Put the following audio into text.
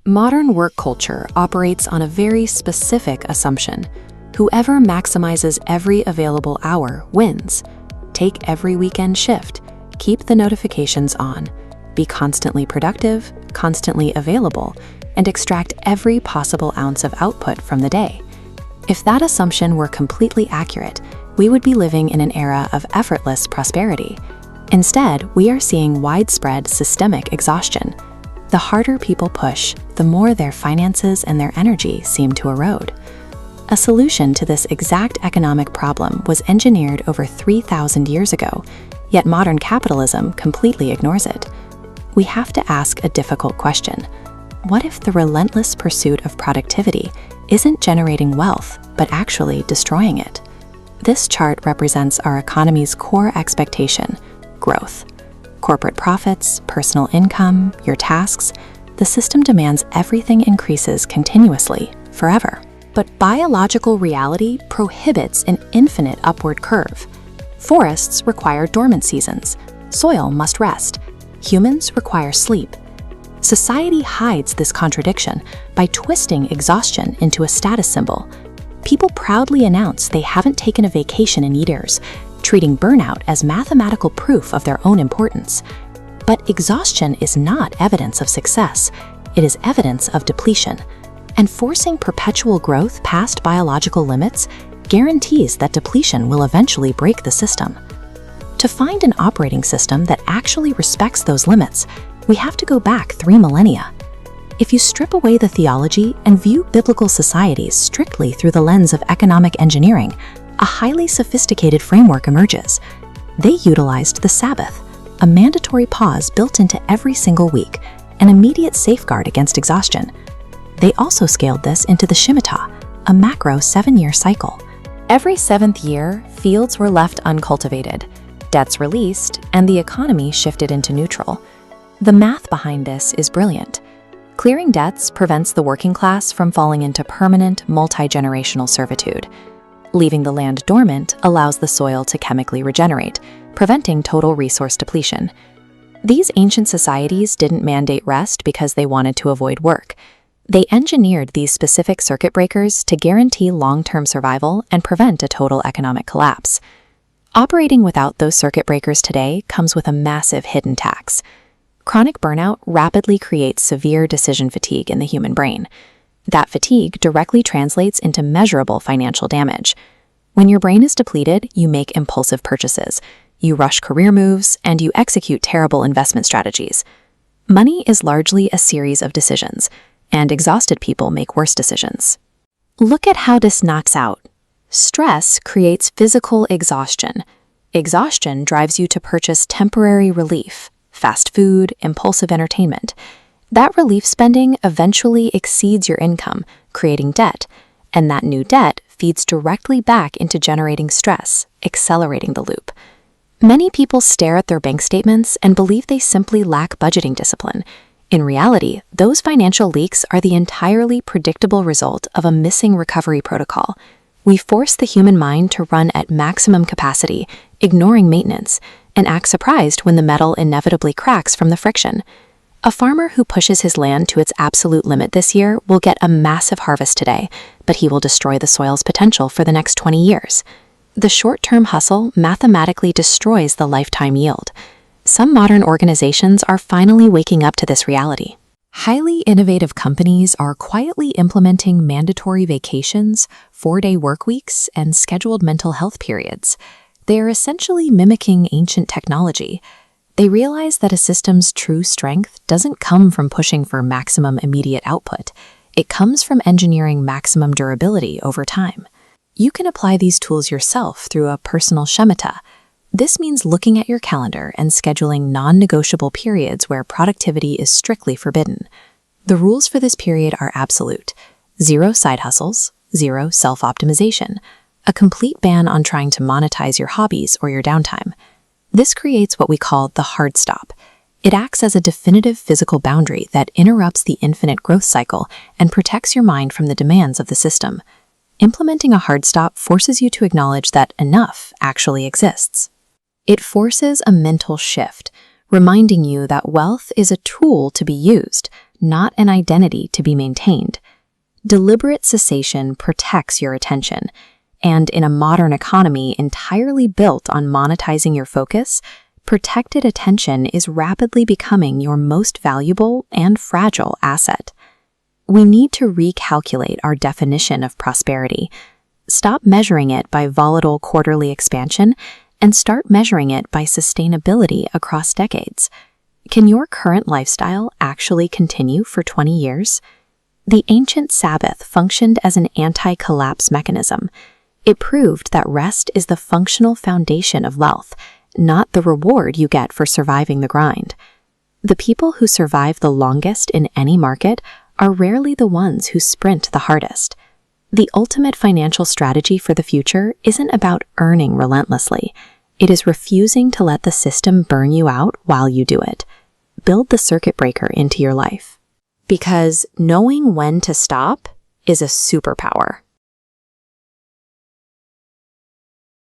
Modern work culture operates on a very specific assumption. Whoever maximizes every available hour wins. Take every weekend shift. Keep the notifications on. Be constantly productive, constantly available, and extract every possible ounce of output from the day. If that assumption were completely accurate, we would be living in an era of effortless prosperity. Instead, we are seeing widespread systemic exhaustion. The harder people push, the more their finances and their energy seem to erode. A solution to this exact economic problem was engineered over 3,000 years ago, yet modern capitalism completely ignores it. We have to ask a difficult question. What if the relentless pursuit of productivity isn't generating wealth, but actually destroying it? This chart represents our economy's core expectation: growth. Corporate profits, personal income, your tasks, the system demands everything increases continuously, forever. But biological reality prohibits an infinite upward curve. Forests require dormant seasons. Soil must rest. Humans require sleep. Society hides this contradiction by twisting exhaustion into a status symbol. People proudly announce they haven't taken a vacation in years, treating burnout as mathematical proof of their own importance. But exhaustion is not evidence of success. It is evidence of depletion. And forcing perpetual growth past biological limits guarantees that depletion will eventually break the system. To find an operating system that actually respects those limits, we have to go back 3 millennia. If you strip away the theology and view biblical societies strictly through the lens of economic engineering, a highly sophisticated framework emerges. They utilized the Sabbath, a mandatory pause built into every single week, an immediate safeguard against exhaustion. They also scaled this into the Shemitah, a macro 7-year cycle. Every 7th year, fields were left uncultivated, debts released, and the economy shifted into neutral. The math behind this is brilliant. Clearing debts prevents the working class from falling into permanent, multi-generational servitude. Leaving the land dormant allows the soil to chemically regenerate, preventing total resource depletion. These ancient societies didn't mandate rest because they wanted to avoid work. They engineered these specific circuit breakers to guarantee long-term survival and prevent a total economic collapse. Operating without those circuit breakers today comes with a massive hidden tax. Chronic burnout rapidly creates severe decision fatigue in the human brain. That fatigue directly translates into measurable financial damage. When your brain is depleted, you make impulsive purchases, you rush career moves, and you execute terrible investment strategies. Money is largely a series of decisions, and exhausted people make worse decisions. Look at how this knocks out. Stress creates physical exhaustion. Exhaustion drives you to purchase temporary relief, fast food, impulsive entertainment. That relief spending eventually exceeds your income, creating debt, and that new debt feeds directly back into generating stress, accelerating the loop. Many people stare at their bank statements and believe they simply lack budgeting discipline. In reality, those financial leaks are the entirely predictable result of a missing recovery protocol. We force the human mind to run at maximum capacity, ignoring maintenance, and act surprised when the metal inevitably cracks from the friction. A farmer who pushes his land to its absolute limit this year will get a massive harvest today, but he will destroy the soil's potential for the next 20 years. The short-term hustle mathematically destroys the lifetime yield. Some modern organizations are finally waking up to this reality. Highly innovative companies are quietly implementing mandatory vacations, 4-day work weeks, and scheduled mental health periods. They are essentially mimicking ancient technology. They realize that a system's true strength doesn't come from pushing for maximum immediate output. It comes from engineering maximum durability over time. You can apply these tools yourself through a personal Shemitah. This means looking at your calendar and scheduling non-negotiable periods where productivity is strictly forbidden. The rules for this period are absolute: 0 side hustles, 0 self-optimization, a complete ban on trying to monetize your hobbies or your downtime. This creates what we call the hard stop. It acts as a definitive physical boundary that interrupts the infinite growth cycle and protects your mind from the demands of the system. Implementing a hard stop forces you to acknowledge that enough actually exists. It forces a mental shift, reminding you that wealth is a tool to be used, not an identity to be maintained. Deliberate cessation protects your attention, and in a modern economy entirely built on monetizing your focus, protected attention is rapidly becoming your most valuable and fragile asset. We need to recalculate our definition of prosperity. Stop measuring it by volatile quarterly expansion and start measuring it by sustainability across decades. Can your current lifestyle actually continue for 20 years? The ancient Sabbath functioned as an anti-collapse mechanism. It proved that rest is the functional foundation of wealth, not the reward you get for surviving the grind. The people who survive the longest in any market are rarely the ones who sprint the hardest. The ultimate financial strategy for the future isn't about earning relentlessly. It is refusing to let the system burn you out while you do it. Build the circuit breaker into your life. Because knowing when to stop is a superpower.